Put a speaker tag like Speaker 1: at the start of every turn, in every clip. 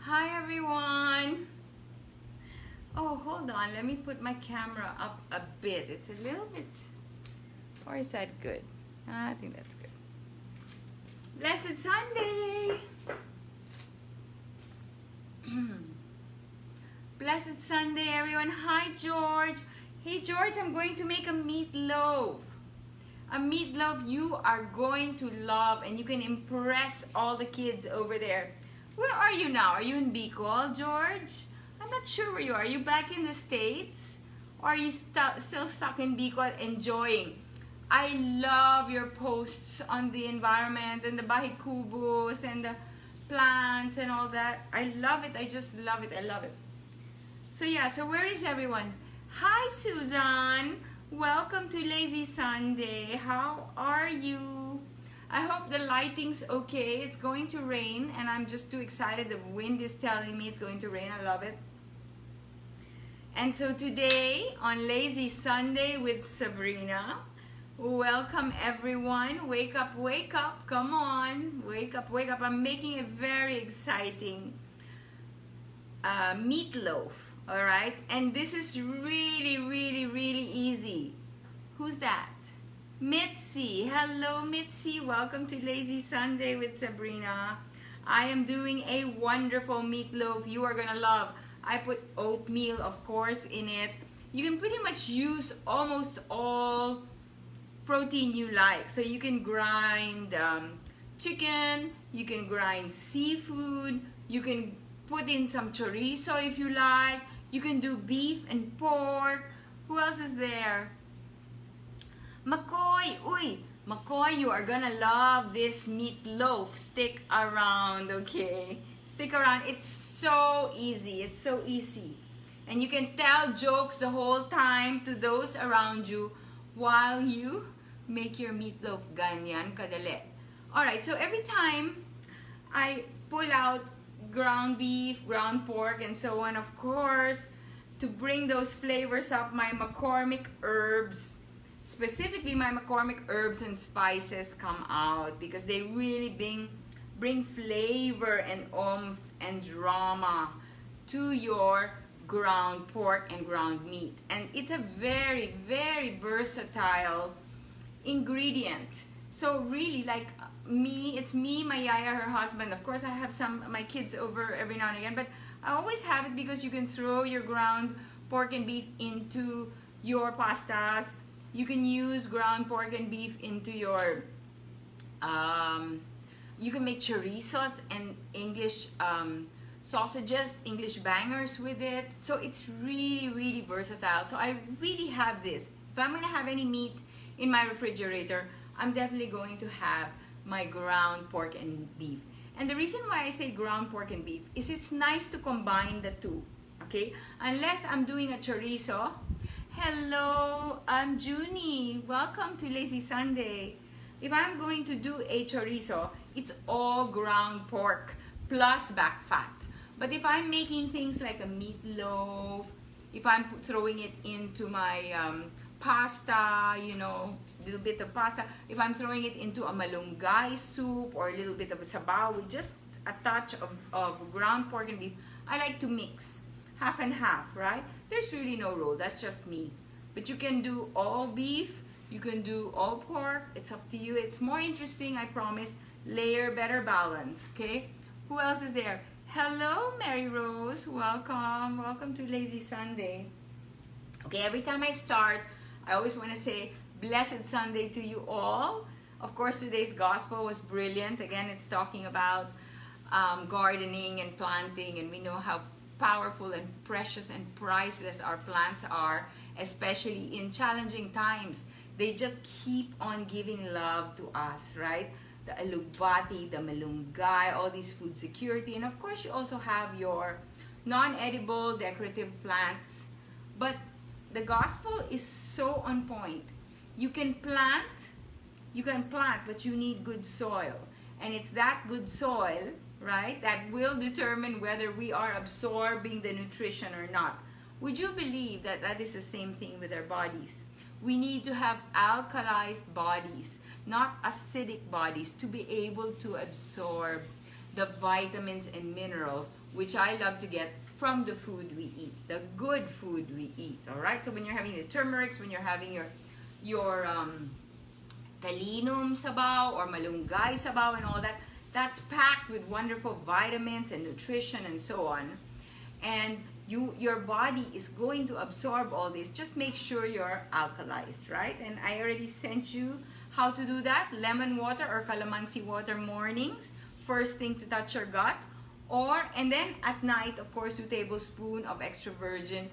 Speaker 1: Hi everyone. Oh, hold on. Let me put my camera up a bit. It's a little bit, or is that good? I think that's good. Blessed Sunday. Blessed Sunday, everyone. Hi, George. Hey, George, I'm going to make a meatloaf. A meatloaf you are going to love, and you can impress all the kids over there. Where are you now? Are you in Bicol, George? I'm not sure where you are. Are you back in the States? Or are you still stuck in Bicol enjoying? I love your posts on the environment and the bahikubos and the plants and all that. I love it. I just love it. I love it. So yeah, so where is everyone? Hi, Susan. Welcome to Lazy Sunday. How are you? I hope the lighting's okay. It's going to rain and I'm just too excited. The wind is telling me it's going to rain. I love it. And so today on Lazy Sunday with Sabrina, welcome everyone. Wake up, wake up. Come on. Wake up, wake up. I'm making a very exciting meatloaf. All right. And this is really, really, really easy. Who's that? Mitzi. Hello, Mitzi. Welcome to Lazy Sunday with Sabrina. I am doing a wonderful meatloaf you are going to love. I put oatmeal, of course, in it. You can pretty much use almost all protein you like. So you can grind chicken, you can grind seafood, you can put in some chorizo if you like. You can do beef and pork. Who else is there? McCoy. Uy, McCoy, you are gonna love this meatloaf. Stick around, okay? Stick around. It's so easy. It's so easy. And you can tell jokes the whole time to those around you while you make your meatloaf. Ganyan kadali. Alright, so every time I pull out ground beef, ground pork, and so on, of course, to bring those flavors up, my McCormick herbs, specifically my McCormick herbs and spices come out because they really bring flavor and oomph and drama to your ground pork and ground meat. And it's a very, very versatile ingredient. So really, like me, it's me, my yaya, her husband. Of course, I have my kids over every now and again, but I always have it because you can throw your ground pork and beef into your pastas. You can use ground pork and beef into your you can make chorizos and English sausages, English bangers with it. So it's really, really versatile. So I really have this. If I'm gonna have any meat in my refrigerator, I'm definitely going to have my ground pork and beef. And the reason why I say ground pork and beef is it's nice to combine the two, okay? Unless I'm doing a chorizo. Hello, I'm Junie. Welcome to Lazy Sunday. If I'm going to do a chorizo, it's all ground pork plus back fat. But if I'm making things like a meatloaf, if I'm throwing it into my pasta, you know, a little bit of pasta, if I'm throwing it into a malunggay soup or a little bit of a sabaw with just a touch of ground pork and beef, I like to mix half and half, right? There's really no rule, that's just me. But you can do all beef, you can do all pork, it's up to you. It's more interesting, I promise. Layer, better balance, okay? Who else is there? Hello, Mary Rose, welcome. Welcome to Lazy Sunday. Okay, every time I start, I always want to say, Blessed Sunday to you all. Of course, today's gospel was brilliant. Again, it's talking about gardening and planting, and we know how powerful and precious and priceless our plants are, especially in challenging times. They just keep on giving love to us, right? The alugbati, the malunggay, all these food security, and of course, you also have your non-edible decorative plants. But the gospel is so on point. You can plant, but you need good soil. And it's that good soil, right, that will determine whether we are absorbing the nutrition or not. Would you believe that that is the same thing with our bodies? We need to have alkalized bodies, not acidic bodies, to be able to absorb the vitamins and minerals, which I love to get from the food we eat, the good food we eat. All right. So when you're having the turmerics, when you're having your talinum sabaw or malunggay sabaw and all that, that's packed with wonderful vitamins and nutrition and so on. And your body is going to absorb all this. Just make sure you're alkalized, right? And I already sent you how to do that. Lemon water or calamansi water mornings, first thing to touch your gut. And then at night, of course, 2 tablespoons of extra virgin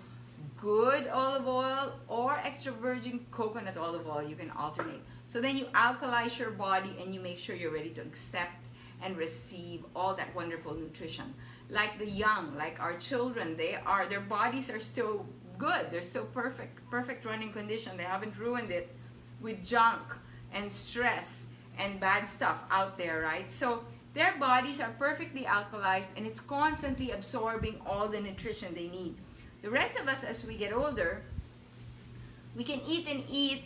Speaker 1: good olive oil or extra virgin coconut olive oil. You can alternate. So then you alkalize your body and you make sure you're ready to accept and receive all that wonderful nutrition. Like the young, like our children, their bodies are still good. They're still perfect running condition. They haven't ruined it with junk and stress and bad stuff out there, right? So their bodies are perfectly alkalized and it's constantly absorbing all the nutrition they need. The rest of us, as we get older, we can eat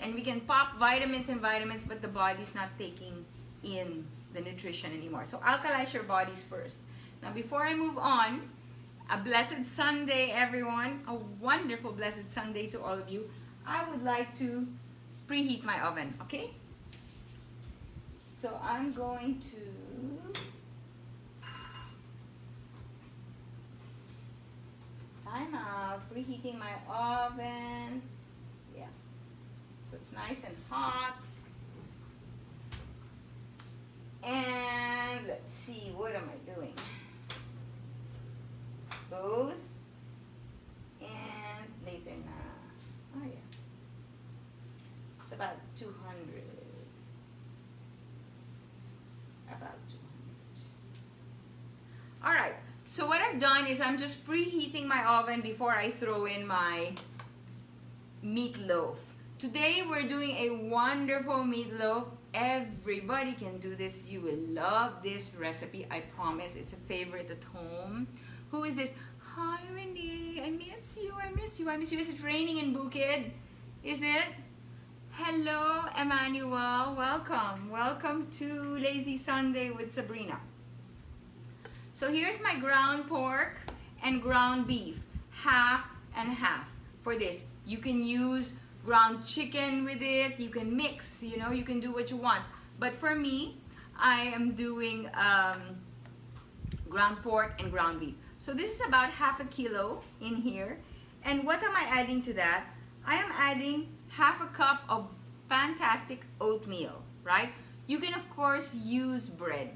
Speaker 1: and we can pop vitamins and vitamins, but the body's not taking in the nutrition anymore. So alkalize your bodies first. Now before I move on, a blessed Sunday, everyone. A wonderful blessed Sunday to all of you. I would like to preheat my oven, okay? So I'm going to time out, preheating my oven. Yeah. So it's nice and hot. And let's see, what am I doing? Both. And later now. Oh yeah. It's about 200. About 200. Alright, so what I've done is I'm just preheating my oven before I throw in my meatloaf. Today we're doing a wonderful meatloaf. Everybody can do this. You will love this recipe. I promise. It's a favorite at home. Who is this? Hi, Renee. I miss you. I miss you. I miss you. Is it raining in Bukid? Is it? Hello, Emmanuel. Welcome. Welcome to Lazy Sunday with Sabrina. So here's my ground pork and ground beef. Half and half for this. You can use ground chicken with it. You can mix, you know, you can do what you want. But for me, I am doing ground pork and ground beef. So this is about half a kilo in here. And what am I adding to that? I am adding half a cup of fantastic oatmeal, right? You can of course use bread.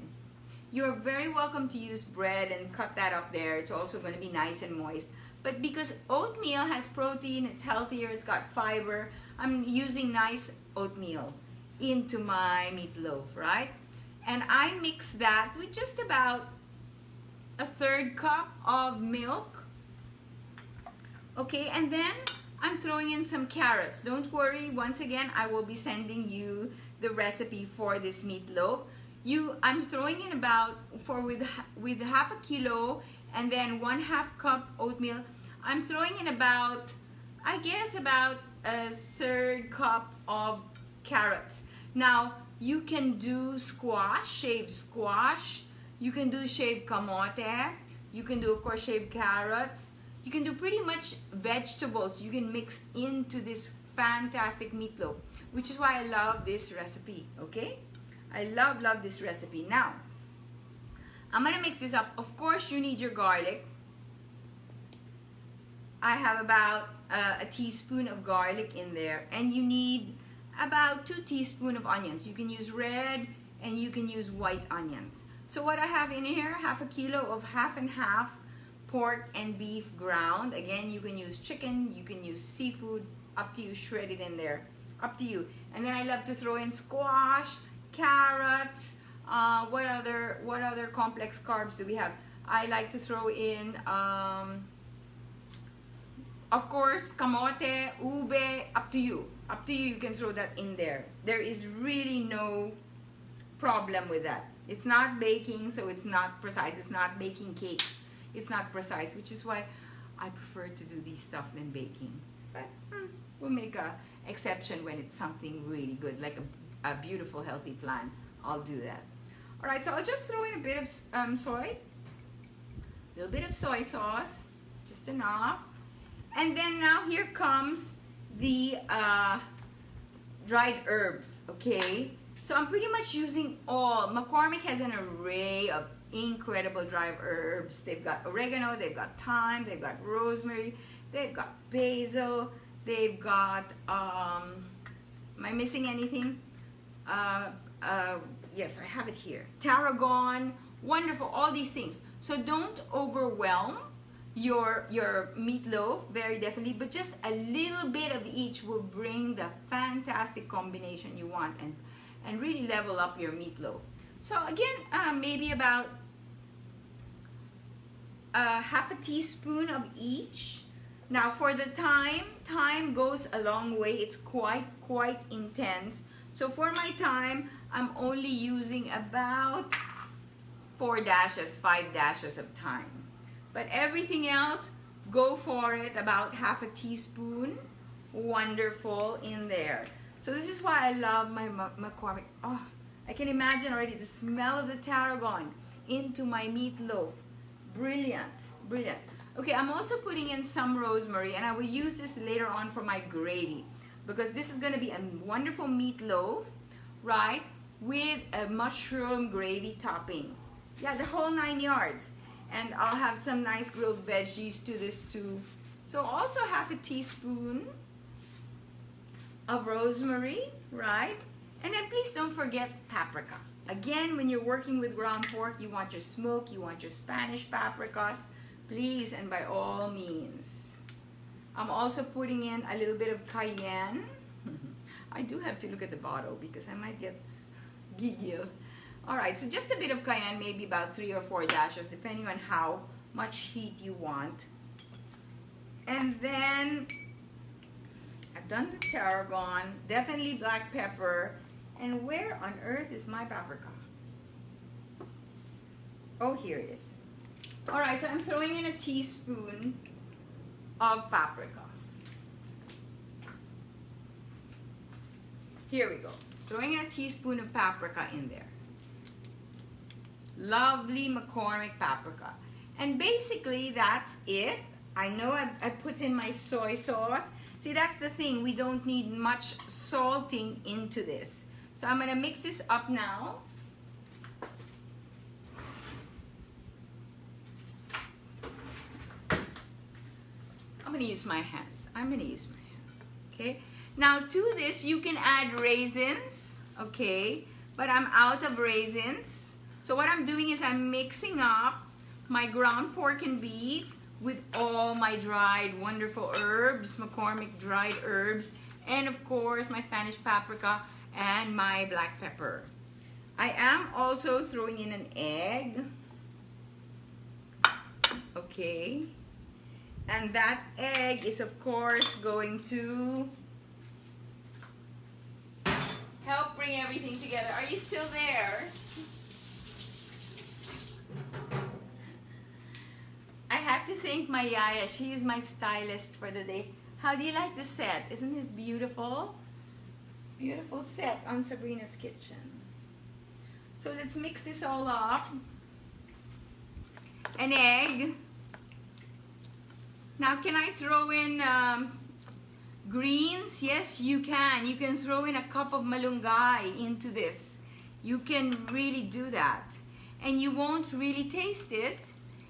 Speaker 1: You're very welcome to use bread and cut that up there. It's also going to be nice and moist. But because oatmeal has protein, it's healthier, it's got fiber, I'm using nice oatmeal into my meatloaf, right? And I mix that with just about a 1/3 cup of milk. Okay, and then I'm throwing in some carrots. Don't worry, once again, I will be sending you the recipe for this meatloaf. I'm throwing in about, with half a kilo and then 1/2 cup oatmeal, I'm throwing in about, I guess about a 1/3 cup of carrots. Now, you can do squash, shaved squash. You can do shaved kamote. You can do, of course, shaved carrots. You can do pretty much vegetables you can mix into this fantastic meatloaf, which is why I love this recipe, okay? I love this recipe. Now, I'm gonna mix this up. Of course, you need your garlic. I have about a teaspoon of garlic in there, and you need about 2 teaspoons of onions. You can use red and you can use white onions. So what I have in here, half a kilo of half and half pork and beef ground. Again, you can use chicken, you can use seafood, up to you, shred it in there, up to you. And then I love to throw in squash, carrots, what other complex carbs do we have? I like to throw in, of course, kamote, ube, up to you. Up to you, you can throw that in there. There is really no problem with that. It's not baking, so it's not precise. It's not baking cakes. It's not precise, which is why I prefer to do these stuff than baking. But we'll make an exception when it's something really good, like a beautiful, healthy flan. I'll do that. All right, so I'll just throw in a bit of soy, a little bit of soy sauce, just enough. And then now here comes the dried herbs, okay? So I'm pretty much using all. McCormick has an array of incredible dried herbs. They've got oregano, they've got thyme, they've got rosemary, they've got basil, they've got, am I missing anything? Yes, I have it here. Tarragon, wonderful, all these things. So don't overwhelm your meatloaf, very definitely, but just a little bit of each will bring the fantastic combination you want and really level up your meatloaf. So again, maybe about half a teaspoon of each. Now for the thyme goes a long way. It's quite intense. So for my thyme, I'm only using about 5 dashes of thyme. But everything else, go for it, about half a teaspoon. Wonderful in there. So this is why I love my McCormick. Oh, I can imagine already the smell of the tarragon into my meatloaf. Brilliant, brilliant. Okay, I'm also putting in some rosemary, and I will use this later on for my gravy, because this is going to be a wonderful meatloaf, right, with a mushroom gravy topping. Yeah, the whole 9 yards. And I'll have some nice grilled veggies to this too. So also half a teaspoon of rosemary, right? And then please don't forget paprika. Again, when you're working with ground pork, you want your smoke, you want your Spanish paprikas, please, and by all means. I'm also putting in a little bit of cayenne. I do have to look at the bottle because I might get giggled. All right, so just a bit of cayenne, maybe about 3 or 4 dashes, depending on how much heat you want. And then I've done the tarragon, definitely black pepper. And where on earth is my paprika? Oh, here it is. All right, so I'm throwing in a teaspoon of paprika. Here we go. Throwing in a teaspoon of paprika in there. Lovely McCormick paprika. And basically that's it. I know I put in my soy sauce. See, that's the thing. We don't need much salting into this. So I'm going to mix this up now. I'm going to use my hands. Okay. Now to this you can add raisins, okay? But I'm out of raisins. So what I'm doing is I'm mixing up my ground pork and beef with all my dried wonderful herbs, McCormick dried herbs, and of course my Spanish paprika and my black pepper. I am also throwing in an egg. Okay. And that egg is of course going to help bring everything together. Are you still there? I have to thank my yaya. She is my stylist for the day. How do you like the set? Isn't this beautiful? Beautiful set on Sabrina's kitchen. So let's mix this all up. An egg. Now can I throw in greens? Yes, you can. You can throw in a cup of malunggay into this. You can really do that. And you won't really taste it.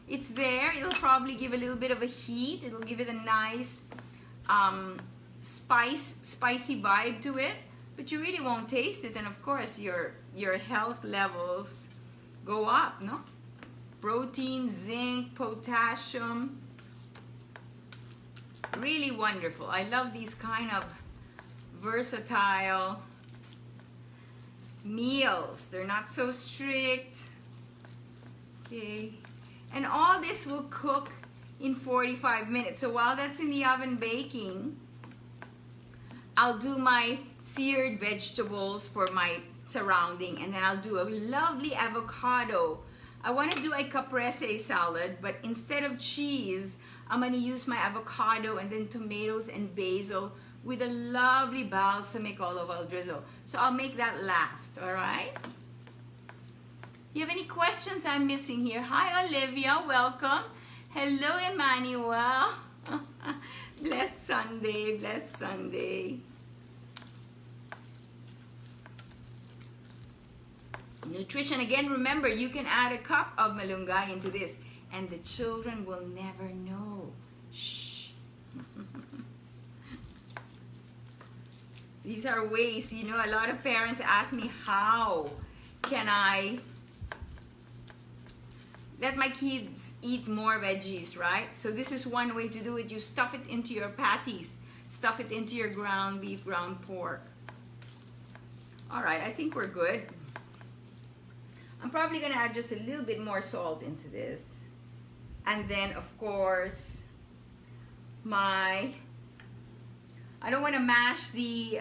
Speaker 1: It's there. It'll probably give a little bit of a heat. It'll give it a nice spicy vibe to it. But you really won't taste it. And of course, your health levels go up, no? Protein, zinc, potassium. Really wonderful. I love these kind of versatile meals. They're not so strict. Okay. And all this will cook in 45 minutes. So while that's in the oven baking, I'll do my seared vegetables for my surrounding, and then I'll do a lovely avocado. I want to do a caprese salad, but instead of cheese, I'm going to use my avocado and then tomatoes and basil with a lovely balsamic olive oil drizzle. So I'll make that last, all right? Do you have any questions I'm missing here? Hi, Olivia. Welcome. Hello, Emmanuel. Blessed Sunday. Blessed Sunday. Nutrition. Again, remember, you can add a cup of malunggay into this, and the children will never know. Shh. These are ways, you know, a lot of parents ask me, how can I let my kids eat more veggies, right? So this is one way to do it. You stuff it into your patties. Stuff it into your ground beef, ground pork. All right, I think we're good. I'm probably gonna add just a little bit more salt into this. And then, of course, I don't wanna mash the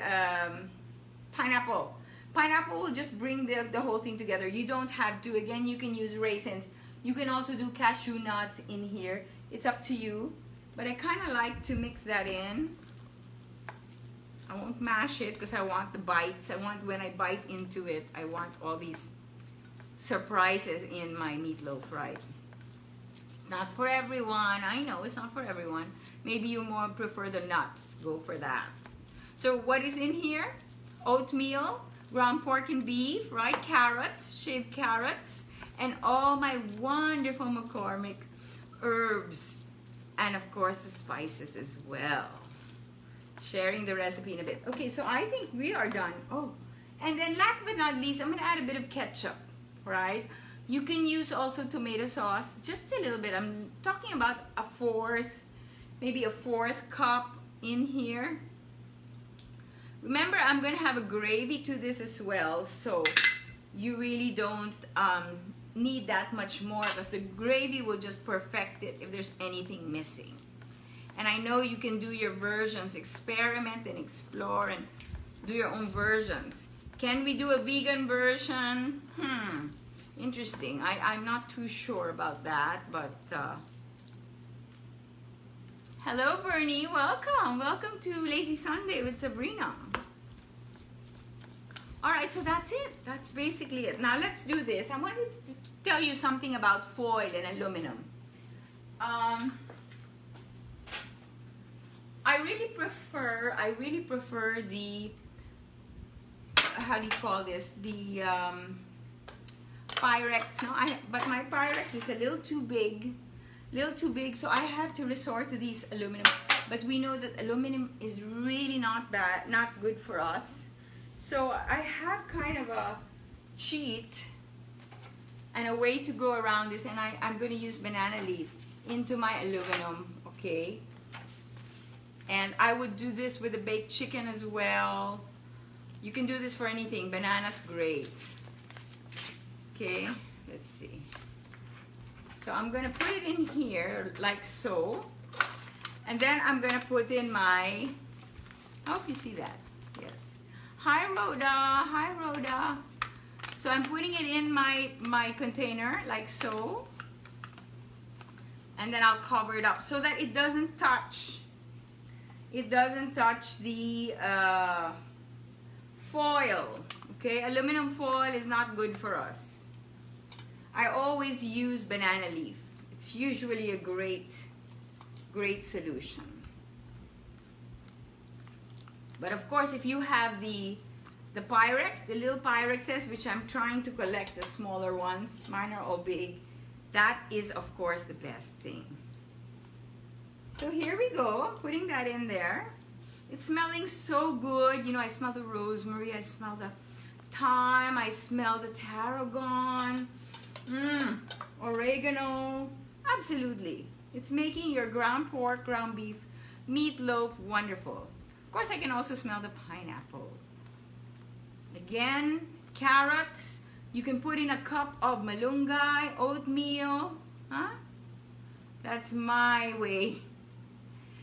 Speaker 1: pineapple. Pineapple will just bring the whole thing together. You don't have to. Again, you can use raisins. You can also do cashew nuts in here. It's up to you. But I kind of like to mix that in. I won't mash it because I want the bites. I want, when I bite into it, I want all these surprises in my meatloaf, right? Not for everyone. I know it's not for everyone. Maybe you more prefer the nuts. Go for that. So what is in here? Oatmeal, ground pork and beef, right? Carrots, shaved carrots, and all my wonderful McCormick herbs. And of course the spices as well. Sharing the recipe in a bit. Okay, so I think we are done. Oh, and then last but not least, I'm gonna add a bit of ketchup, right? You can use also tomato sauce, just a little bit. I'm talking about a fourth, maybe a fourth cup in here. Remember, I'm gonna have a gravy to this as well, so you really don't need that much more because the gravy will just perfect it if there's anything missing. And I know you can do your versions, experiment and explore and do your own versions. Can we do a vegan version? Interesting. I'm not too sure about that, but hello Bernie, welcome. Welcome to Lazy Sunday with Sabrina. All right, so that's it. That's basically it. Now let's do this. I wanted to tell you something about foil and aluminum. I really prefer the, how do you call this? The Pyrex. No, but my Pyrex is a little too big, so I have to resort to these aluminum. But we know that aluminum is really not bad, not good for us. So I have kind of a cheat and a way to go around this, and I'm going to use banana leaf into my aluminum, okay? And I would do this with a baked chicken as well. You can do this for anything. Banana's great. Okay, let's see. So I'm gonna put it in here like so. And then I'm gonna put in my, I hope you see that. Yes. Hi Rhoda, hi Rhoda. So I'm putting it in my container like so. And then I'll cover it up so that it doesn't touch. It doesn't touch the foil, okay? Aluminum foil is not good for us. I always use banana leaf. It's usually a great solution. But of course, if you have the Pyrex, the little Pyrexes, which I'm trying to collect, the smaller ones, mine are all big, that is of course the best thing. So here we go, putting that in there. It's smelling so good. You know, I smell the rosemary, I smell the thyme, I smell the tarragon, oregano. Absolutely. It's making your ground pork, ground beef, meatloaf wonderful. Of course, I can also smell the pineapple. Again, carrots. You can put in a cup of malunggay, oatmeal. Huh? That's my way.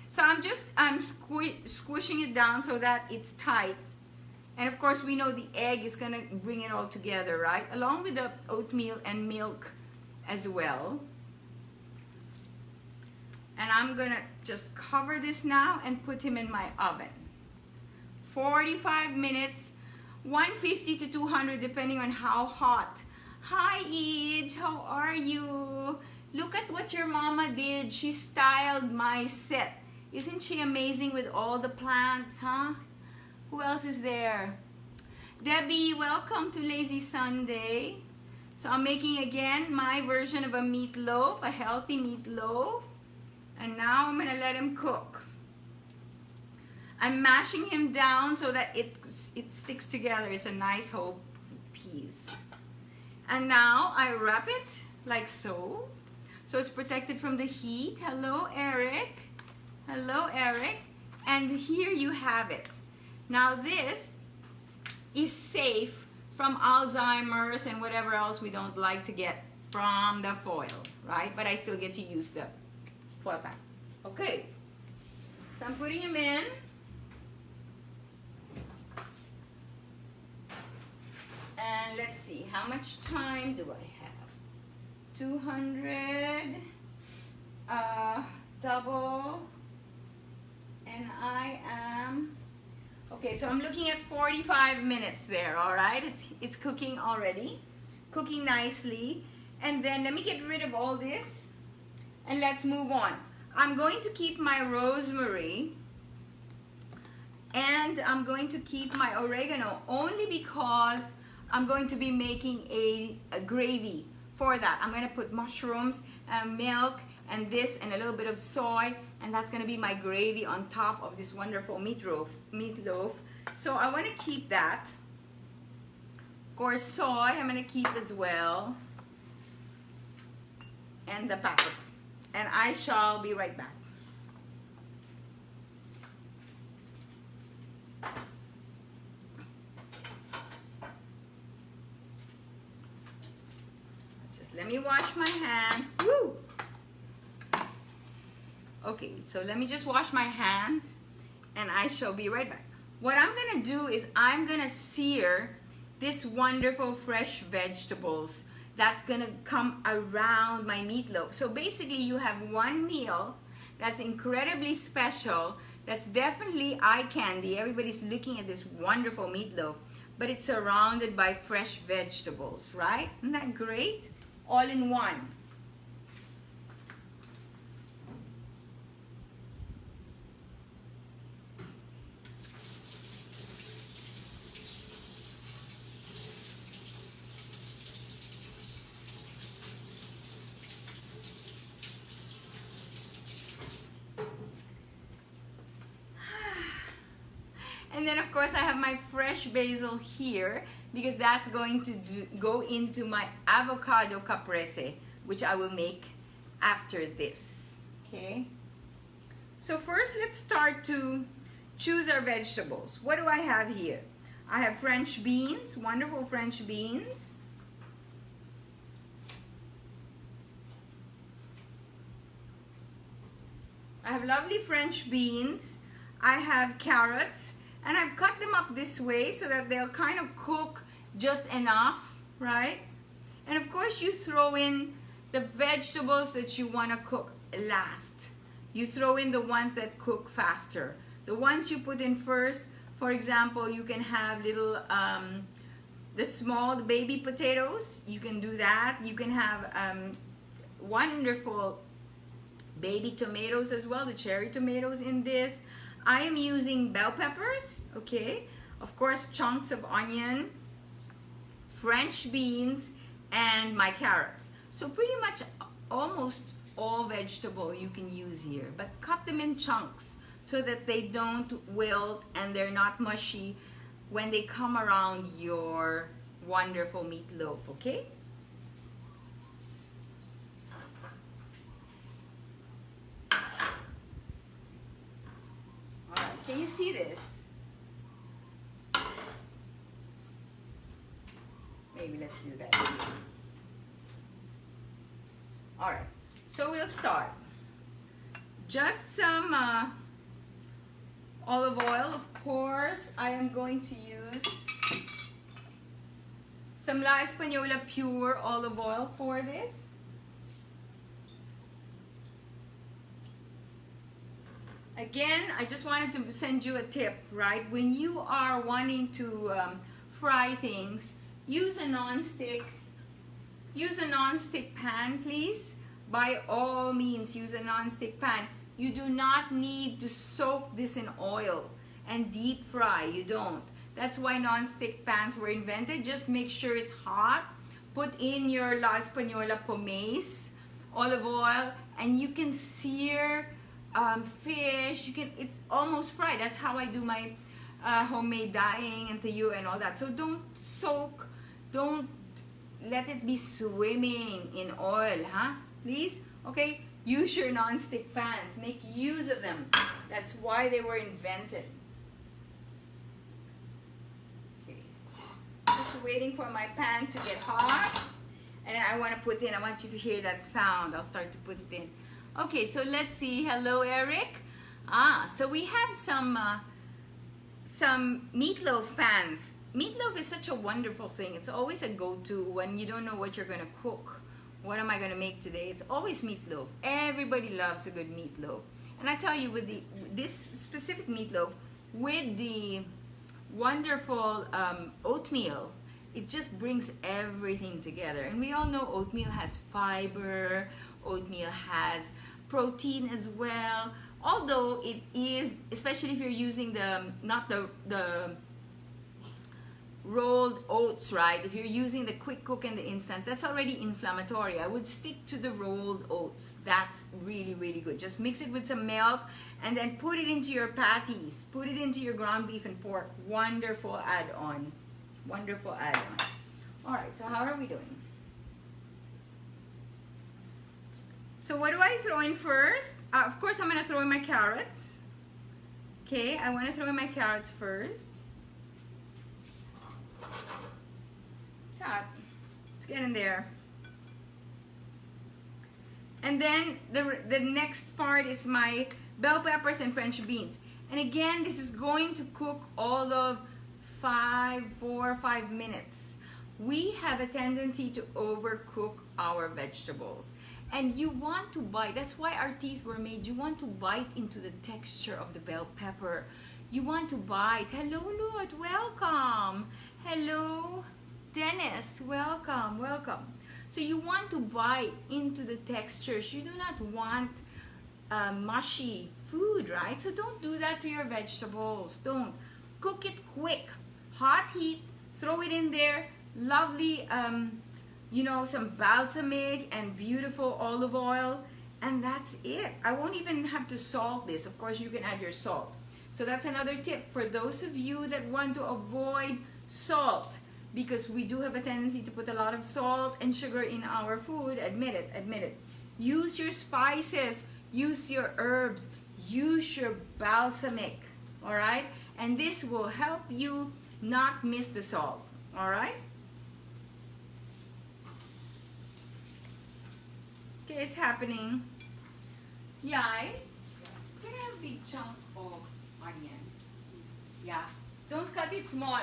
Speaker 1: So I'm squishing it down so that it's tight. And of course we know the egg is gonna bring it all together, right? Along with the oatmeal and milk as well. And I'm gonna just cover this now and put him in my oven. 45 minutes, 150 to 200 depending on how hot Hi, Ij. How are you? Look at what your mama did. She styled my set. Isn't she amazing with all the plants, huh? Who else is there? Debbie, welcome to Lazy Sunday. So I'm making again my version of a meatloaf, a healthy meatloaf. And now I'm gonna let him cook. I'm mashing him down so that it sticks together. It's a nice whole piece. And now I wrap it like so. So it's protected from the heat. Hello, Eric. Hello, Eric. And here you have it. Now this is safe from Alzheimer's and whatever else we don't like to get from the foil, right? But I still get to use the foil pack. Okay. So I'm putting him in. And let's see, how much time do I have? 200, double, and I am, okay, so I'm looking at 45 minutes there, all right? It's cooking already, cooking nicely. And then let me get rid of all this, and let's move on. I'm going to keep my rosemary, and I'm going to keep my oregano only because I'm going to be making a gravy for that. I'm going to put mushrooms, milk, and this, and a little bit of soy, and that's going to be my gravy on top of this wonderful meatloaf. So I want to keep that. Of course, soy I'm going to keep as well, and the paprika. And I shall be right back. Let me wash my hand. Woo! Okay, so let me just wash my hands and I shall be right back. What I'm gonna do is I'm gonna sear this wonderful fresh vegetables that's gonna come around my meatloaf. So basically you have one meal that's incredibly special, that's definitely eye candy. Everybody's looking at this wonderful meatloaf, but it's surrounded by fresh vegetables, right? Isn't that great? All in one. And then of course I have my fresh basil here because that's going to go into my avocado caprese, which I will make after this. Okay. So first let's start to choose our vegetables. What do I have here? I have French beans, wonderful French beans. I have lovely French beans. I have carrots. And I've cut them up this way so that they'll kind of cook just enough, right? And of course you throw in the vegetables that you want to cook last. You throw in the ones that cook faster. The ones you put in first, for example, you can have little, the small baby potatoes. You can do that. You can have wonderful baby tomatoes as well, the cherry tomatoes in this. I am using bell peppers, okay? Of course, chunks of onion, French beans, and my carrots. So pretty much almost all vegetable you can use here, but cut them in chunks so that they don't wilt and they're not mushy when they come around your wonderful meatloaf, okay? Can you see this? Maybe let's do that here. All right, so we'll start. Just some olive oil, of course. I am going to use some La Española pure olive oil for this. Again, I just wanted to send you a tip, right? When you are wanting to fry things, use a non-stick use a non-stick pan, please. By all means, use a non-stick pan. You do not need to soak this in oil and deep fry. You don't. That's why non-stick pans were invented. Just make sure it's hot. Put in your La Española pomace, olive oil, and you can sear fish. It's almost fried. That's how I do my homemade daing and tuyo and all that. So don't soak, don't let it be swimming in oil, huh? Please, okay? Use your non-stick pans. Make use of them. That's why they were invented. Okay. Just waiting for my pan to get hot. And then I want to put in, I want you to hear that sound. I'll start to put it in. Okay, so let's see. Hello, Eric. So we have some meatloaf fans. Meatloaf is such a wonderful thing. It's always a go-to when you don't know what you're gonna cook. What am I gonna make today? It's always meatloaf. Everybody loves a good meatloaf. And I tell you, with this specific meatloaf, with the wonderful oatmeal, it just brings everything together. And we all know oatmeal has fiber, oatmeal has protein as well. Although it is, especially if you're using not the rolled oats, right? If you're using the quick cook and the instant, that's already inflammatory. I would stick to the rolled oats. That's really, really good. Just mix it with some milk and then put it into your patties. Put it into your ground beef and pork. Wonderful add-on. Wonderful add-on. All right, so how are we doing? So what do I throw in first? Of course, I'm gonna throw in my carrots. Okay, I wanna throw in my carrots first. It's hot. Let's get in there. And then the next part is my bell peppers and French beans. And again, this is going to cook all of 4 or 5 minutes. We have a tendency to overcook our vegetables. And you want to bite, that's why our teeth were made. You want to bite into the texture of the bell pepper. You want to bite. Hello, Lord, welcome. Hello, Dennis, welcome, welcome. So you want to bite into the textures. You do not want mushy food, right? So don't do that to your vegetables. Don't. Cook it quick. Hot heat, throw it in there. Lovely, you know, some balsamic and beautiful olive oil, and that's it. I won't even have to salt this. Of course, you can add your salt. So that's another tip for those of you that want to avoid salt, because we do have a tendency to put a lot of salt and sugar in our food. Admit it, admit it. Use your spices, use your herbs, use your balsamic, all right? And this will help you not miss the salt, all right? Okay, it's happening. Yeah, can I have a big chunk of onion? Yeah, don't cut it small.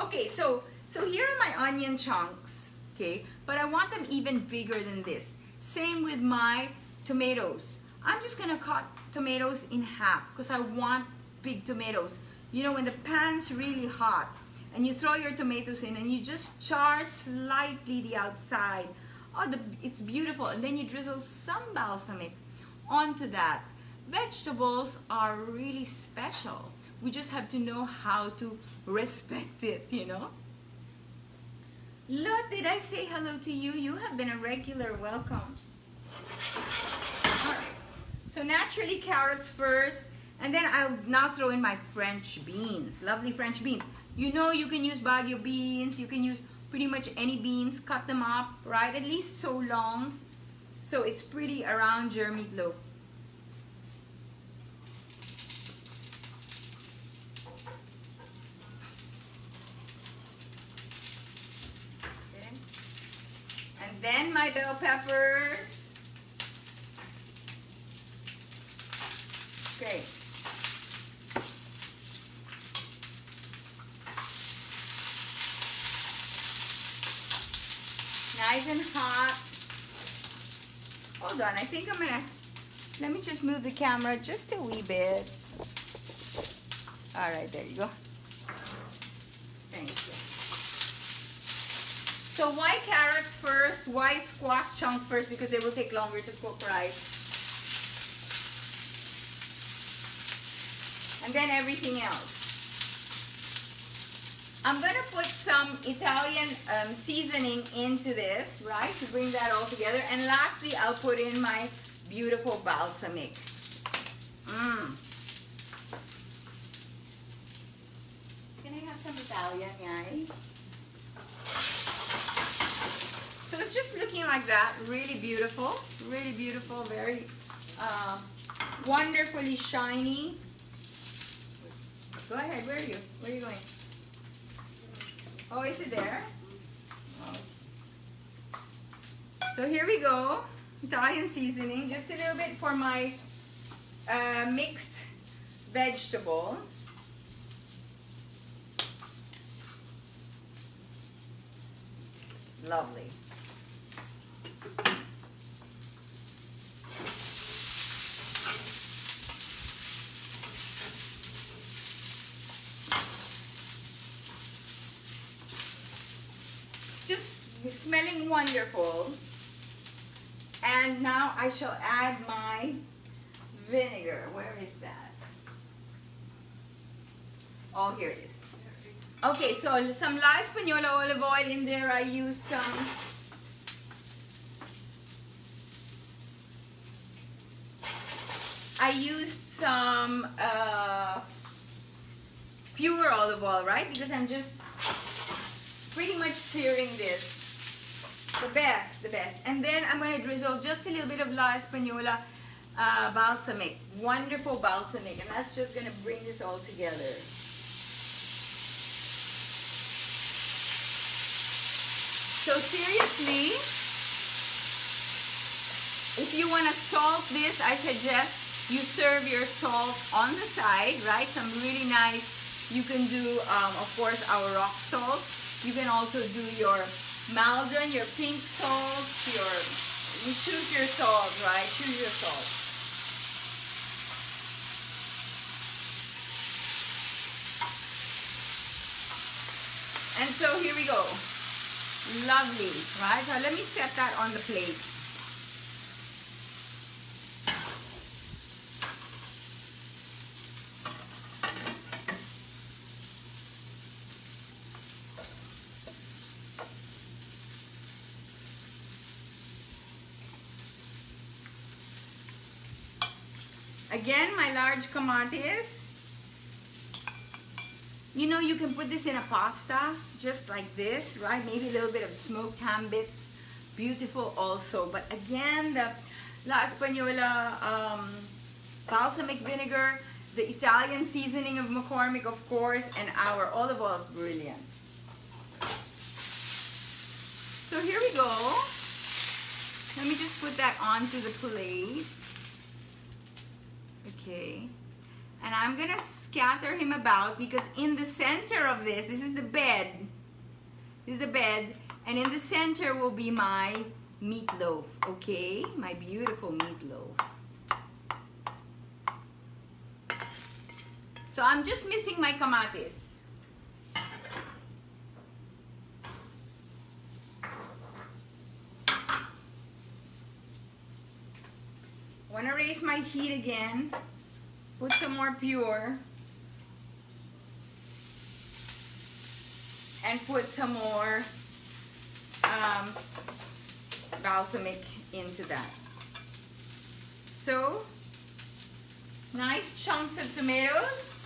Speaker 1: Okay, so here are my onion chunks, okay? But I want them even bigger than this. Same with my tomatoes. I'm just gonna cut tomatoes in half because I want big tomatoes. You know, when the pan's really hot and you throw your tomatoes in and you just char slightly the outside. Oh, it's beautiful. And then you drizzle some balsamic onto that. Vegetables are really special. We just have to know how to respect it, you know. Look, did I say hello to you? You have been a regular. Welcome. All right. So naturally, carrots first. And then I'll now throw in my French beans. Lovely French beans. You know, you can use Baguio beans. You can use pretty much any beans. Cut them up, right? At least so long, so it's pretty around your meatloaf. Okay. And then my bell peppers. Okay. Nice and hot. Hold on, I think I'm gonna, let me just move the camera just a wee bit. All right, there you go. Thank you. So why carrots first? Why squash chunks first? Because they will take longer to cook, right? And then everything else. I'm gonna put some Italian seasoning into this, right, to bring that all together. And lastly, I'll put in my beautiful balsamic. Can I have some Italian, yay? So it's just looking like that, really beautiful, very wonderfully shiny. Go ahead, where are you? Where are you going? Oh, is it there? Oh. So here we go, Italian seasoning, just a little bit for my mixed vegetable. Lovely. Just smelling wonderful. And now I shall add my vinegar. Where is that? Oh, here it is. Okay, so some La Española olive oil in there. I used some pure olive oil, right? Because I'm just pretty much searing this. The best. And then I'm going to drizzle just a little bit of La Española balsamic. Wonderful balsamic. And that's just going to bring this all together. So seriously, if you want to salt this, I suggest you serve your salt on the side, right? Some really nice, you can do, of course, our rock salt. You can also do your Maldon, your pink salt, you choose your salt, right? Choose your salt. And so here we go. Lovely, right? So let me set that on the plate. Again, my large kamatis. You know, you can put this in a pasta, just like this, right? Maybe a little bit of smoked ham bits. Beautiful also. But again, the La Española balsamic vinegar, the Italian seasoning of McCormick, of course, and our olive oil is brilliant. So here we go. Let me just put that onto the plate. Okay. And I'm gonna scatter him about because in the center of this is the bed. This is the bed, and in the center will be my meatloaf, okay? My beautiful meatloaf. So I'm just missing my kamatis. I wanna raise my heat again. Put some more pure and put some more balsamic into that. So nice chunks of tomatoes.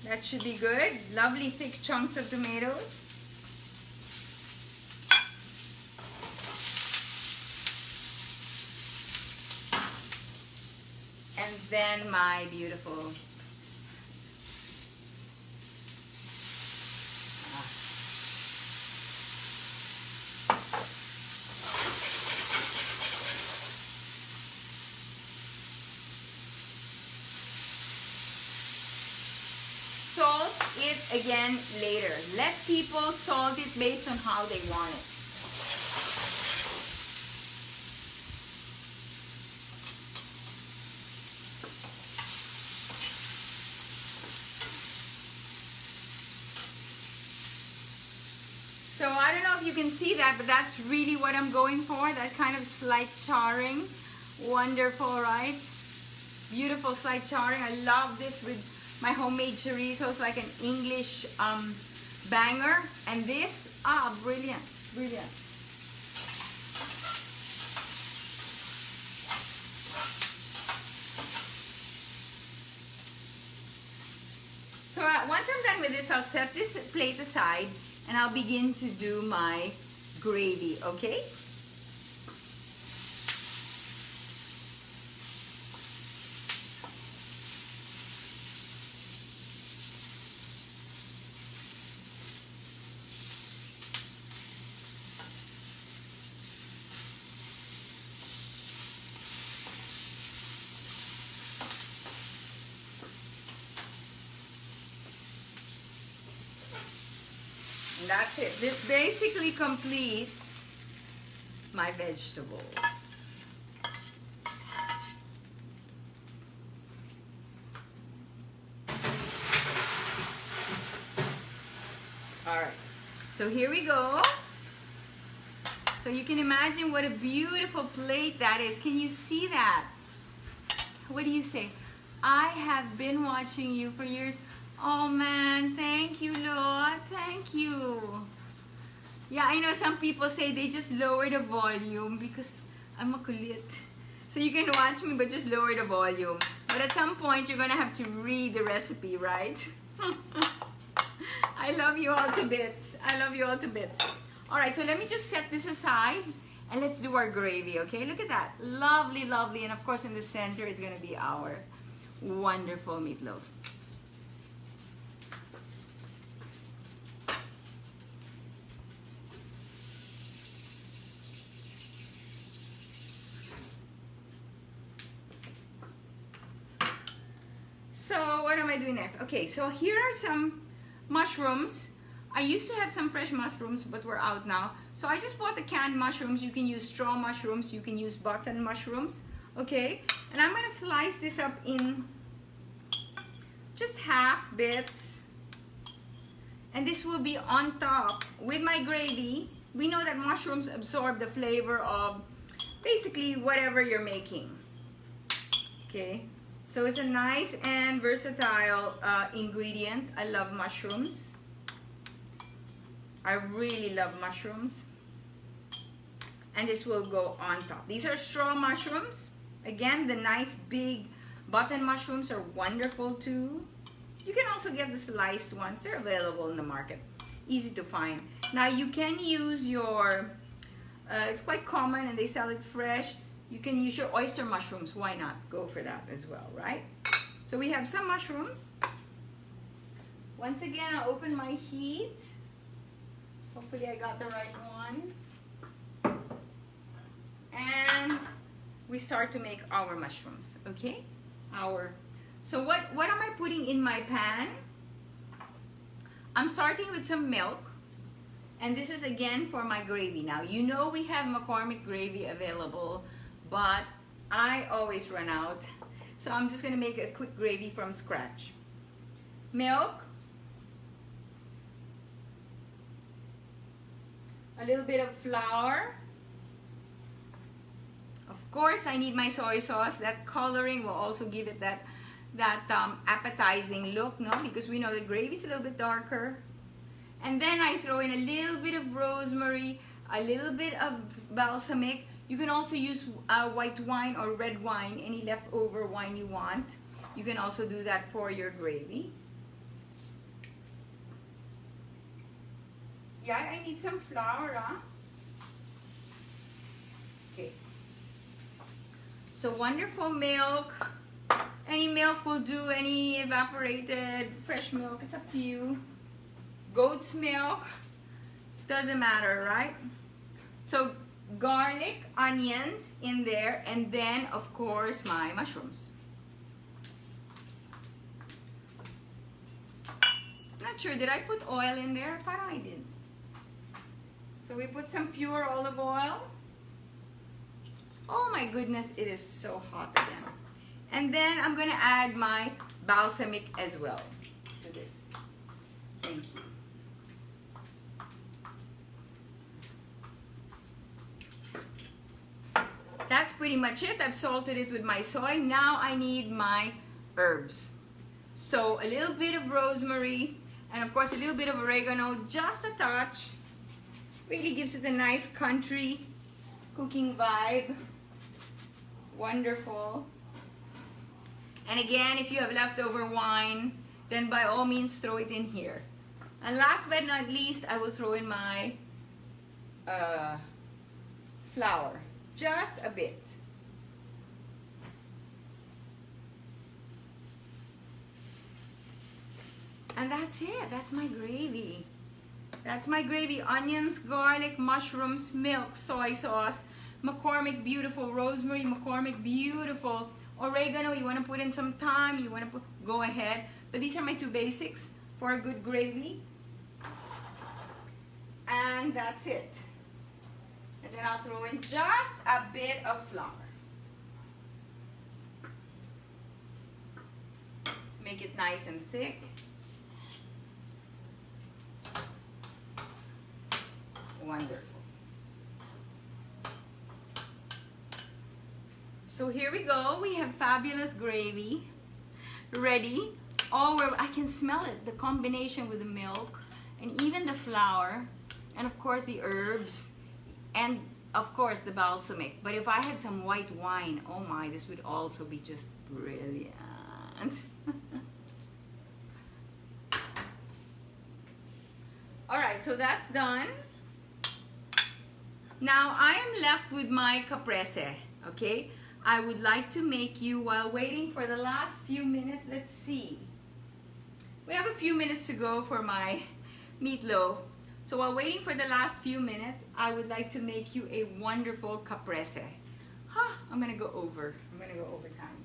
Speaker 1: That should be good. Lovely thick chunks of tomatoes. And then my beautiful salt it again later. Let people salt it based on how they want it. know if you can see that, but that's really what I'm going for, that kind of slight charring. Wonderful, right? Beautiful slight charring. I love this with my homemade chorizo. It's like an English banger. And this, brilliant, brilliant. So once I'm done with this, I'll set this plate aside and I'll begin to do my gravy, okay? And that's it. This basically completes my vegetables. All right, so here we go. So you can imagine what a beautiful plate that is. Can you see that? What do you say? I have been watching you for years. Oh man, thank you, Lord, thank you. Yeah, I know some people say they just lower the volume because I'm makulit. So you can watch me, but just lower the volume. But at some point, you're gonna have to read the recipe, right? I love you all to bits. I love you all to bits. All right, so let me just set this aside and let's do our gravy, okay? Look at that, lovely, lovely. And of course, in the center is gonna be our wonderful meatloaf. So what am I doing next? Okay, so here are some mushrooms. I used to have some fresh mushrooms, but we're out now. So I just bought the canned mushrooms. You can use straw mushrooms. You can use button mushrooms. Okay, and I'm gonna slice this up in just half bits. And this will be on top with my gravy. We know that mushrooms absorb the flavor of basically whatever you're making. Okay. So it's a nice and versatile ingredient. I love mushrooms. I really love mushrooms. And this will go on top. These are straw mushrooms. Again, the nice big button mushrooms are wonderful too. You can also get the sliced ones. They're available in the market. Easy to find. Now you can use your, it's quite common and they sell it fresh. You can use your oyster mushrooms. Why not? Go for that as well, right? So we have some mushrooms. Once again, I'll open my heat. Hopefully I got the right one. And we start to make our mushrooms, okay? So what am I putting in my pan? I'm starting with some milk. And this is again for my gravy. Now, you know we have McCormick gravy available, but I always run out. So I'm just gonna make a quick gravy from scratch. Milk, a little bit of flour. Of course, I need my soy sauce. That coloring will also give it that appetizing look, no? Because we know the gravy is a little bit darker. And then I throw in a little bit of rosemary, a little bit of balsamic. You can also use white wine or red wine, any leftover wine you want. You can also do that for your gravy. Yeah, I need some flour, huh? Okay. So wonderful milk. Any milk will do, any evaporated, fresh milk, it's up to you. Goat's milk, doesn't matter, right? So garlic, onions in there, and then of course my mushrooms. Not sure, did I put oil in there? Parang I did. So we put some pure olive oil. Oh my goodness, it is so hot again. And then I'm gonna add my balsamic as well to this. Thank you. pretty much it. I've salted it with my soy. Now I need my herbs. So a little bit of rosemary, and of course a little bit of oregano, just a touch. Really gives it a nice country cooking vibe. Wonderful. And again, if you have leftover wine, then by all means throw it in here. And last but not least, I will throw in my flour, just a bit. And that's it. That's my gravy. That's my gravy. Onions, garlic, mushrooms, milk, soy sauce, McCormick, beautiful. Rosemary, McCormick, beautiful. Oregano, you want to put in some thyme, you want to put, go ahead. But these are my two basics for a good gravy. And that's it. And then I'll throw in just a bit of flour. To make it nice and thick. Wonderful. So here we go. We have fabulous gravy ready. Oh, I can smell it. The combination with the milk and even the flour, and of course the herbs, and of course the balsamic. But if I had some white wine, oh my, this would also be just brilliant. All right, so that's done. Now I am left with my caprese, okay? I would like to make you, while waiting for the last few minutes, let's see. We have a few minutes to go for my meatloaf. So while waiting for the last few minutes, I would like to make you a wonderful caprese. I'm gonna go over. I'm gonna go over time.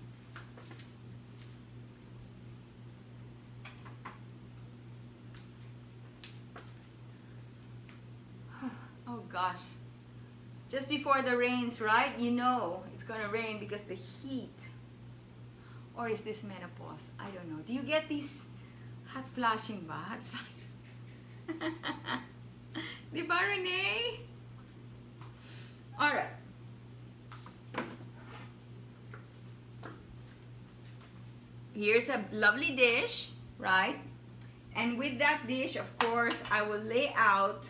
Speaker 1: Oh gosh. Just before the rains, right? You know it's gonna rain because the heat. Or is this menopause? I don't know. Do you get these hot flashing ba? Hot flash. Di ba, Renee? All right. Here's a lovely dish, right? And with that dish, of course, I will lay out.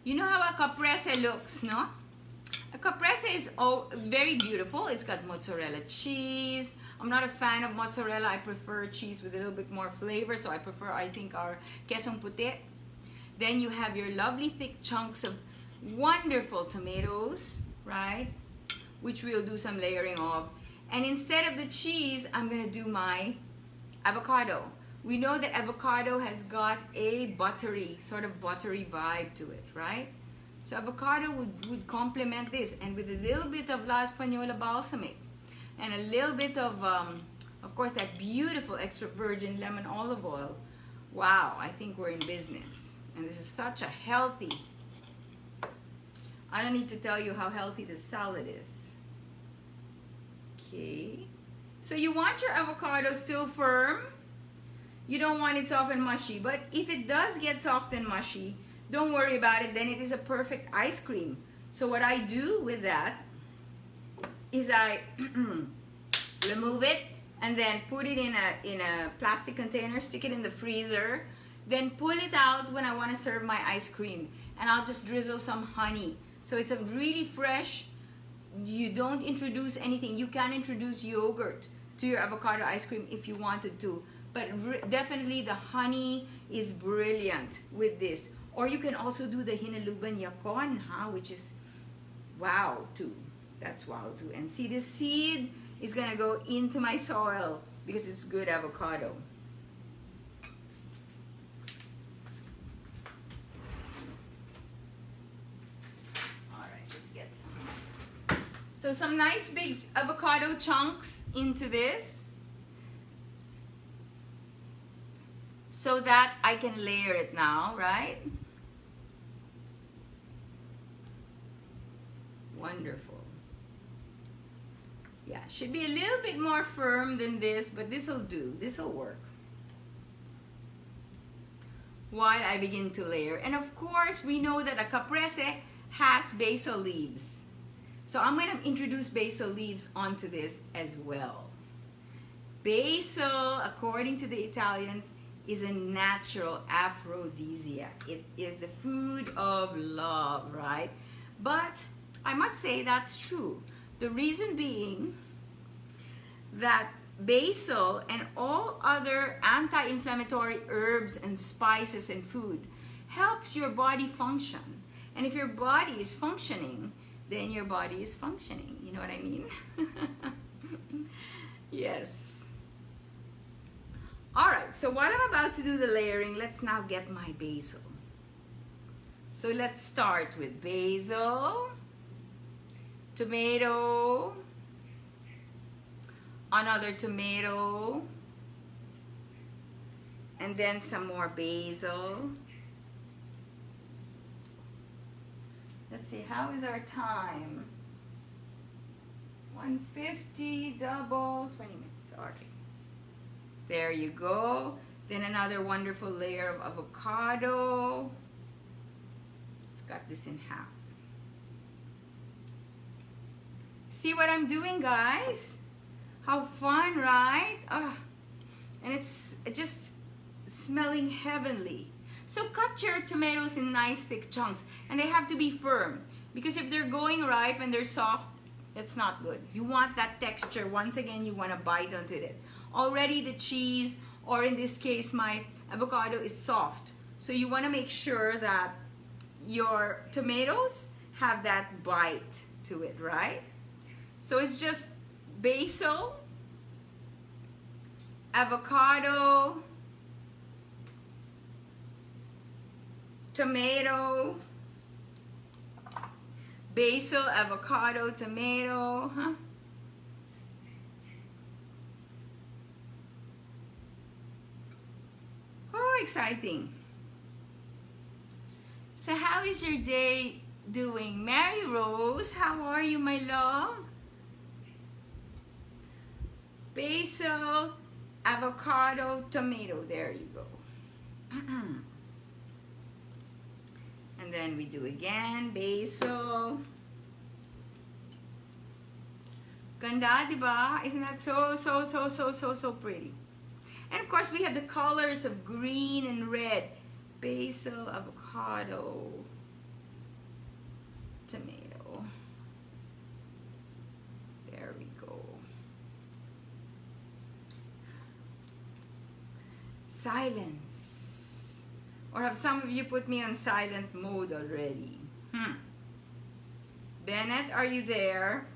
Speaker 1: You know how a caprese looks, no? A caprese is very beautiful. It's got mozzarella cheese. I'm not a fan of mozzarella. I prefer cheese with a little bit more flavor. So I prefer, I think, our quesong puti. Then you have your lovely thick chunks of wonderful tomatoes, right? Which we'll do some layering of. And instead of the cheese, I'm gonna do my avocado. We know that avocado has got a buttery, sort of buttery vibe to it, right? So avocado would complement this, and with a little bit of La Española balsamic, and a little bit of course, that beautiful extra virgin lemon olive oil. Wow, I think we're in business. And this is such a healthy, I don't need to tell you how healthy the salad is. Okay, so you want your avocado still firm. You don't want it soft and mushy, but if it does get soft and mushy, don't worry about it, then it is a perfect ice cream. So what I do with that is I remove it and then put it in a plastic container, stick it in the freezer, then pull it out when I want to serve my ice cream, and I'll just drizzle some honey. So it's a really fresh, you don't introduce anything. You can introduce yogurt to your avocado ice cream if you wanted to. But definitely the honey is brilliant with this. Or you can also do the hinaluban yakon, which is wow too. That's wow too. And see, this seed is gonna go into my soil because it's good avocado. All right, let's get some. So some nice big avocado chunks into this, so that I can layer it now, right? Wonderful. Yeah, should be a little bit more firm than this, but this will do. This will work. While I begin to layer. And of course, we know that a caprese has basil leaves. So I'm going to introduce basil leaves onto this as well. Basil, according to the Italians, is a natural aphrodisiac. It is the food of love, right? But I must say that's true. The reason being that basil and all other anti-inflammatory herbs and spices and food helps your body function. And if your body is functioning, then your body is functioning. You know what I mean? Yes. All right, so while I'm about to do the layering, let's now get my basil. So let's start with basil, tomato, another tomato, and then some more basil. Let's see, how is our time? 150, double, 20 minutes, all right. There you go. Then another wonderful layer of avocado. Let's cut this in half. See what I'm doing, guys? How fun, right? Oh, and it's just smelling heavenly. So cut your tomatoes in nice thick chunks, and they have to be firm, because if they're going ripe and they're soft, it's not good. You want that texture. Once again, you want to bite onto it. Already the cheese, or in this case my avocado, is soft. So you want to make sure that your tomatoes have that bite to it, right? So it's just basil, avocado, tomato, basil, avocado, tomato, huh? Oh, exciting. So how is your day doing? Mary Rose, how are you, my love? Basil, avocado, tomato. There you go. And then we do again, basil. Ganda, diba? Isn't that so pretty? And of course, we have the colors of green and red. Basil, avocado, tomato. There we go. Silence. Or have some of you put me on silent mode already? Bennett, are you there?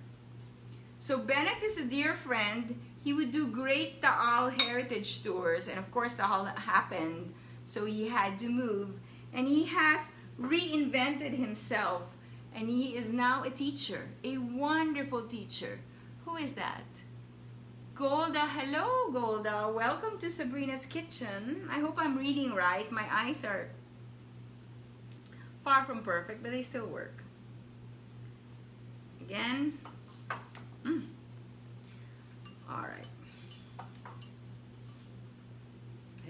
Speaker 1: So Bennett is a dear friend. He would do great Taal heritage tours, and of course Taal happened, so he had to move, and he has reinvented himself, and he is now a teacher, a wonderful teacher. Who is that? Golda. Hello, Golda. Welcome to Sabrina's Kitchen. I hope I'm reading right. My eyes are far from perfect, but they still work. Again. All right.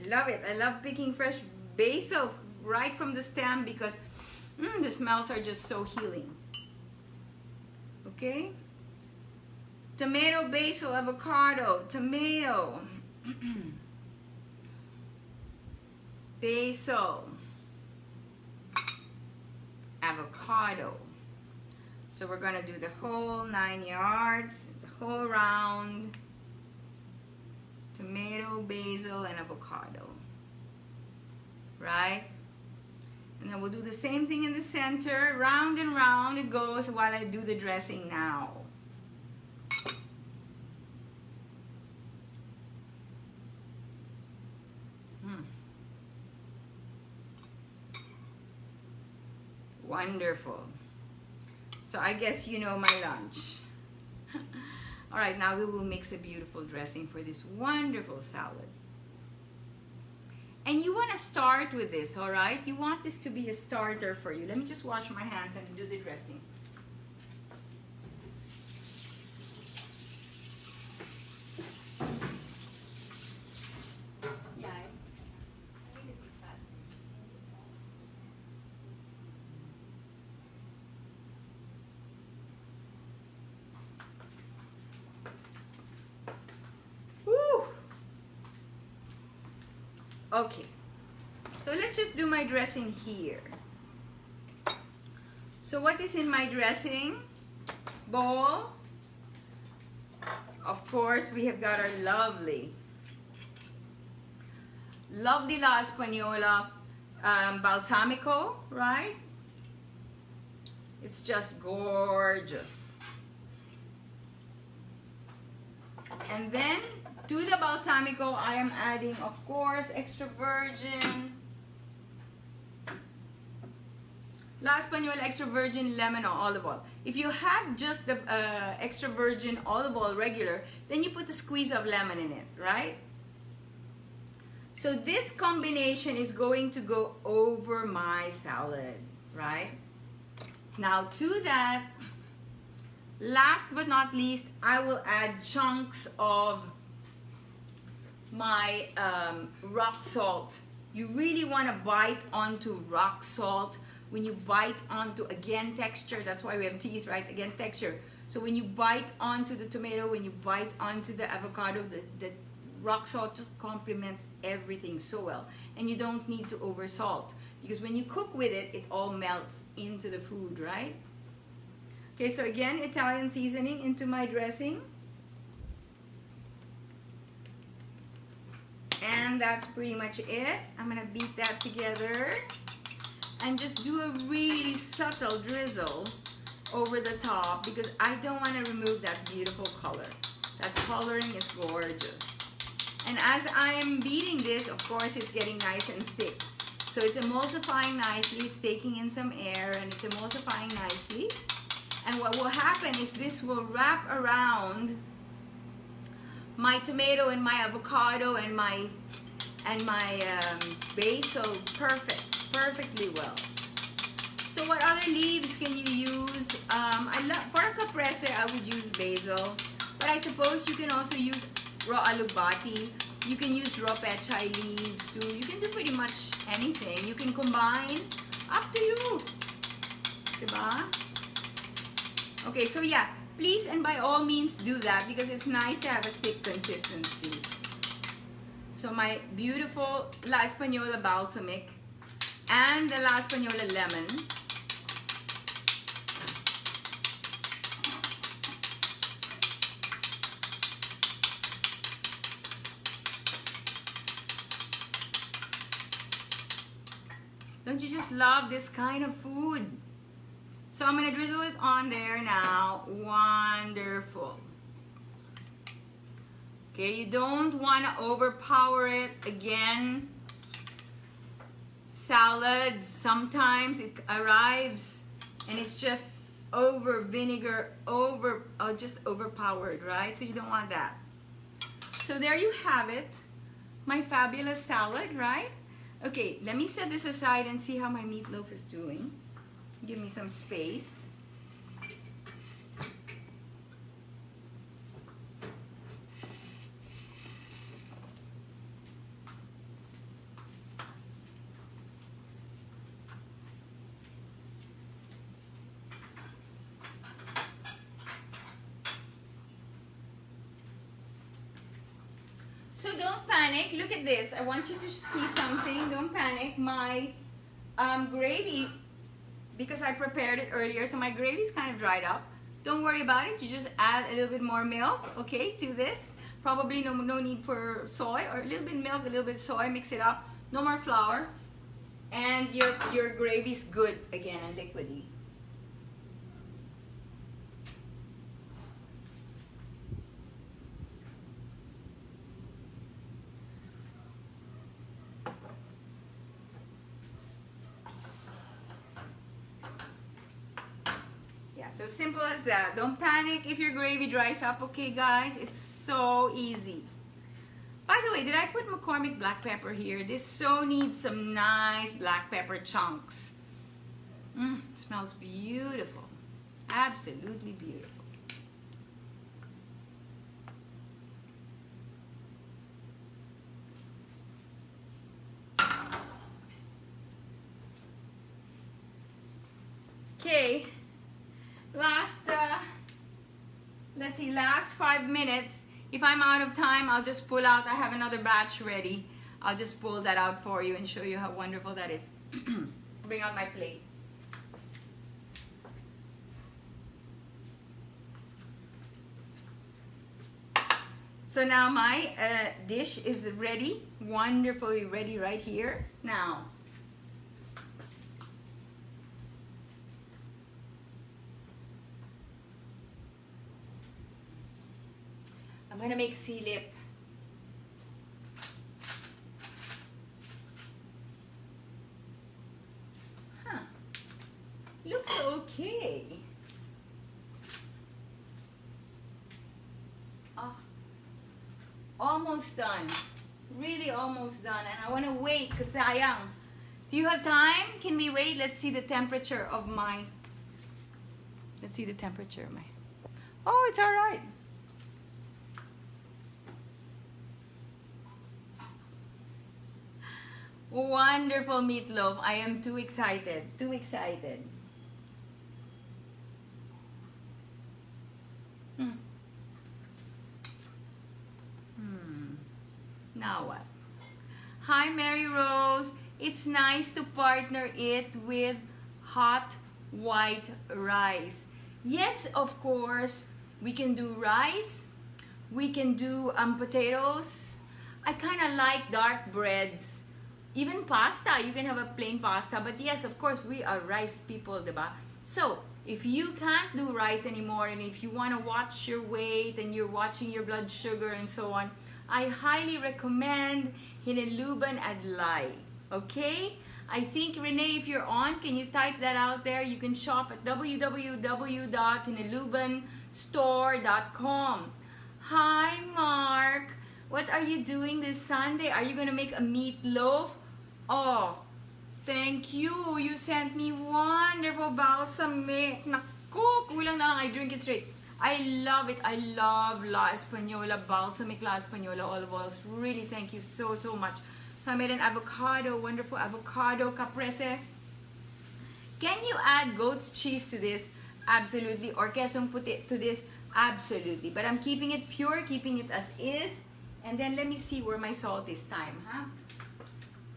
Speaker 1: I love it. I love picking fresh basil right from the stem because the smells are just so healing. Okay. Tomato, basil, avocado, tomato, basil, avocado. So we're gonna do the whole 9 yards, the whole round. Tomato, basil, and avocado. Right? And then we'll do the same thing in the center. Round and round it goes while I do the dressing now. Wonderful. So I guess you know my lunch. All right, now we will mix a beautiful dressing for this wonderful salad. And you want to start with this, all right? You want this to be a starter for you. Let me just wash my hands and do the dressing. Okay, so let's just do my dressing here. So what is in my dressing bowl? Of course, we have got our lovely La Española balsamico, right? It's just gorgeous. And then to the balsamico, I am adding, of course, extra virgin La Española extra virgin lemon or olive oil. If you have just the extra virgin olive oil regular, then you put a squeeze of lemon in it, right? So this combination is going to go over my salad, right? Now to that, last but not least, I will add chunks of my rock salt. You really want to bite onto rock salt. When you bite onto, again, texture, that's why we have teeth, right? Again, texture. So when you bite onto the tomato, when you bite onto the avocado, the rock salt just complements everything so well. And you don't need to over salt, because when you cook with it, it all melts into the food, right? Okay, so again, Italian seasoning into my dressing. And that's pretty much it. I'm gonna beat that together and just do a really subtle drizzle over the top, because I don't want to remove that beautiful color. That coloring is gorgeous. And as I'm beating this, of course, it's getting nice and thick. So it's emulsifying nicely, it's taking in some air, and it's emulsifying nicely. And what will happen is this will wrap around my tomato and my avocado and my basil perfectly well. So what other leaves can you use? I love, for a caprese, I would use basil, but I suppose you can also use raw alubati. You can use raw pechay leaves too. You can do pretty much anything. You can combine, up to you. Diba? Okay, so yeah, please and by all means do that, because it's nice to have a thick consistency. So my beautiful La Española balsamic and the La Española lemon. Don't you just love this kind of food? So I'm gonna drizzle it on there now. Wonderful. Okay, you don't want to overpower it. Again, salads, sometimes it arrives and it's just over vinegar, just overpowered, right? So you don't want that. So there you have it, my fabulous salad, right? Okay, let me set this aside and see how my meatloaf is doing. Give me some space. So don't panic. Look at this. I want you to see something. Don't panic. My gravy, because I prepared it earlier, so my gravy is kind of dried up. Don't worry about it. You just add a little bit more milk, okay, to this. Probably no need for soy, or a little bit milk, a little bit soy. Mix it up. No more flour, and your gravy's good again and liquidy. So simple as that. Don't panic if your gravy dries up, okay guys? It's so easy. By the way, did I put McCormick black pepper here? This so needs some nice black pepper chunks. Smells beautiful. Absolutely beautiful. Okay. Let's see, last 5 minutes. If I'm out of time, I'll just pull out. I have another batch ready. I'll just pull that out for you and show you how wonderful that is. Bring out my plate. So now my dish is ready, wonderfully ready right here. Now, I'm gonna make sea lip. Huh, looks okay. Almost done, really almost done, and I want to wait because sayang. Do you have time? Can we wait? Let's see the temperature of my. Let's see the temperature of my. Oh, it's all right. Wonderful meatloaf. I am too excited. Too excited. Now what? Hi, Mary Rose. It's nice to partner it with hot white rice. Yes, of course. We can do rice. We can do potatoes. I kind of like dark breads. Even pasta. You can have a plain pasta. But yes, of course, we are rice people, diba? So, if you can't do rice anymore and if you want to watch your weight and you're watching your blood sugar and so on, I highly recommend Hiniluban Adlay. Okay? I think, Renee, if you're on, can you type that out there? You can shop at www.hinilubanstore.com. Hi, Mark. What are you doing this Sunday? Are you going to make a meatloaf? Oh, thank you. You sent me wonderful balsamic. Naku, kulang na lang I drink it straight. I love it. I love La Española, balsamic La Española olive oils. Really, thank you so, so much. So I made an avocado, wonderful avocado caprese. Can you add goat's cheese to this? Absolutely. Or quesong puti to this? Absolutely. But I'm keeping it pure, keeping it as is. And then let me see where my salt is. Thyme, huh?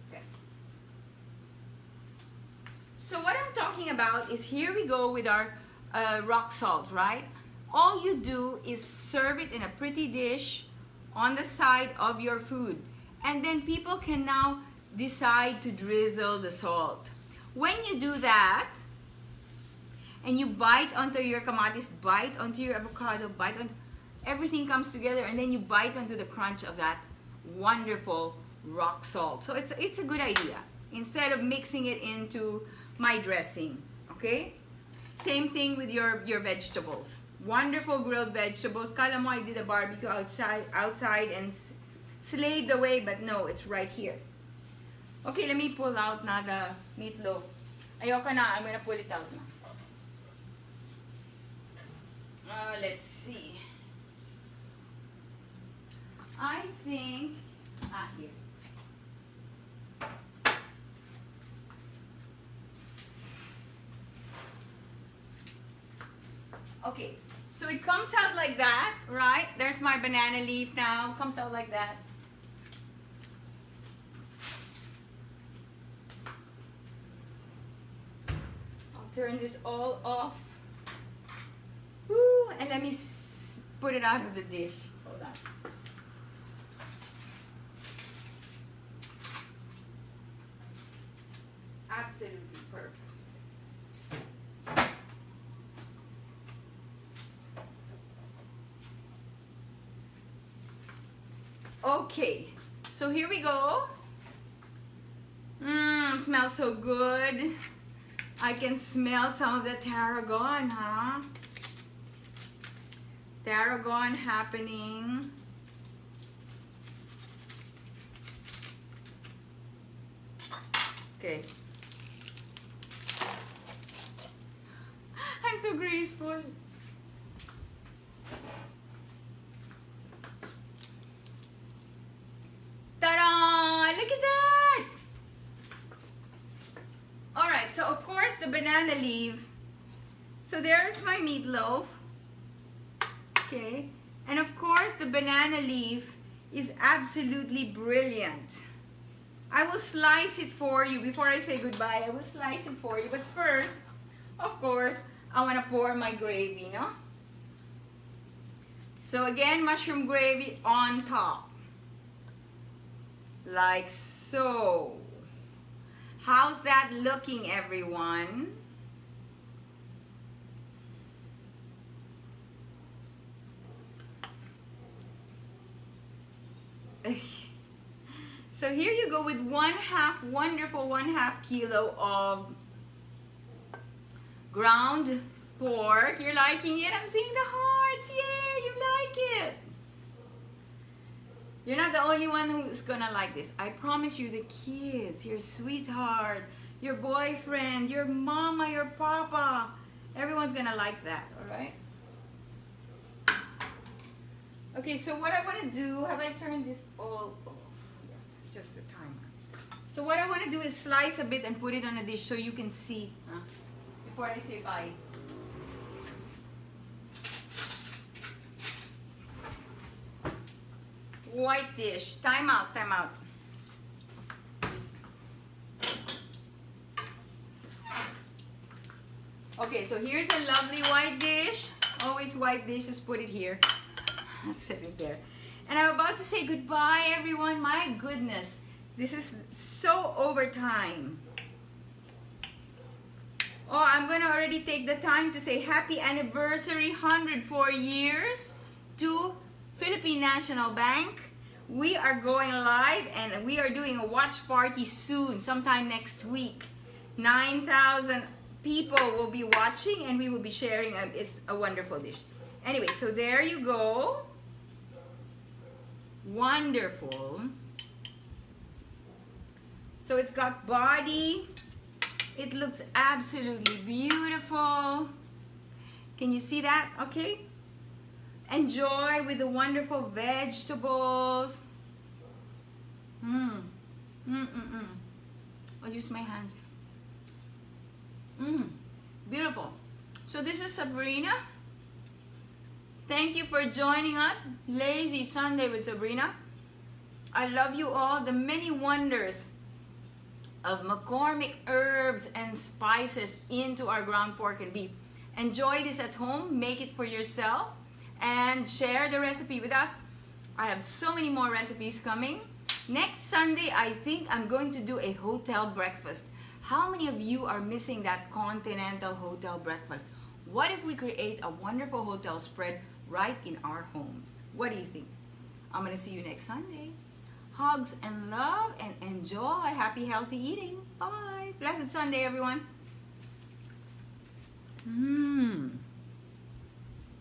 Speaker 1: Okay. So what I'm talking about is here we go with our rock salt, right? All you do is serve it in a pretty dish on the side of your food. And then people can now decide to drizzle the salt. When you do that, and you bite onto your kamatis, bite onto your avocado, bite onto, everything comes together, and then you bite onto the crunch of that wonderful rock salt. So it's a good idea. Instead of mixing it into my dressing, okay? Same thing with your vegetables. Wonderful grilled vegetables. Kala mo I did a barbecue outside and slaved away, but no, it's right here. Okay, let me pull out na the meatloaf. Ayoko na, I'm gonna pull it out na. Let's see. I think, here. Okay, so it comes out like that, right? There's my banana leaf now. Comes out like that. I'll turn this all off. Woo, and let me put it out of the dish. Hold on. Absolutely perfect. Okay, so here we go. Smells so good. I can smell some of the tarragon, huh? Tarragon happening. Okay. I'm so graceful. Ta-da! Look at that! Alright, so of course the banana leaf. So there's my meatloaf. Okay. And of course the banana leaf is absolutely brilliant. I will slice it for you. Before I say goodbye, I will slice it for you. But first, of course, I want to pour my gravy, no? So again, mushroom gravy on top. Like so. How's that looking, everyone? So here you go with 1/2, wonderful 1/2 kilo of ground pork. You're liking it? I'm seeing the hearts. Yay, you like it. You're not the only one who's gonna like this. I promise you, the kids, your sweetheart, your boyfriend, your mama, your papa, everyone's gonna like that, all right? Okay, so what I want to do, have I turned this all off? Yeah, just the timer. So what I want to do is slice a bit and put it on a dish so you can see, before I say bye. White dish. Time out, time out. Okay, so here's a lovely white dish. Always white dishes, put it here. Set it there. And I'm about to say goodbye, everyone. My goodness, this is so overtime. Oh, I'm gonna already take the time to say happy anniversary, 104 years to Philippine National Bank. We are going live and we are doing a watch party soon, sometime next week. 9,000 people will be watching and we will be sharing. It's a wonderful dish. Anyway, so there you go. Wonderful. So it's got body. It looks absolutely beautiful. Can you see that? Okay. Enjoy with the wonderful vegetables. I'll use my hands. Beautiful. So this is Sabrina. Thank you for joining us. Lazy Sunday with Sabrina. I love you all. The many wonders of McCormick herbs and spices into our ground pork and beef. Enjoy this at home. Make it for yourself and share the recipe with us. I have so many more recipes coming. Next Sunday, I think I'm going to do a hotel breakfast. How many of you are missing that continental hotel breakfast? What if we create a wonderful hotel spread right in our homes? What do you think? I'm going to see you next Sunday. Hugs and love and enjoy. Happy, healthy eating. Bye. Blessed Sunday, everyone.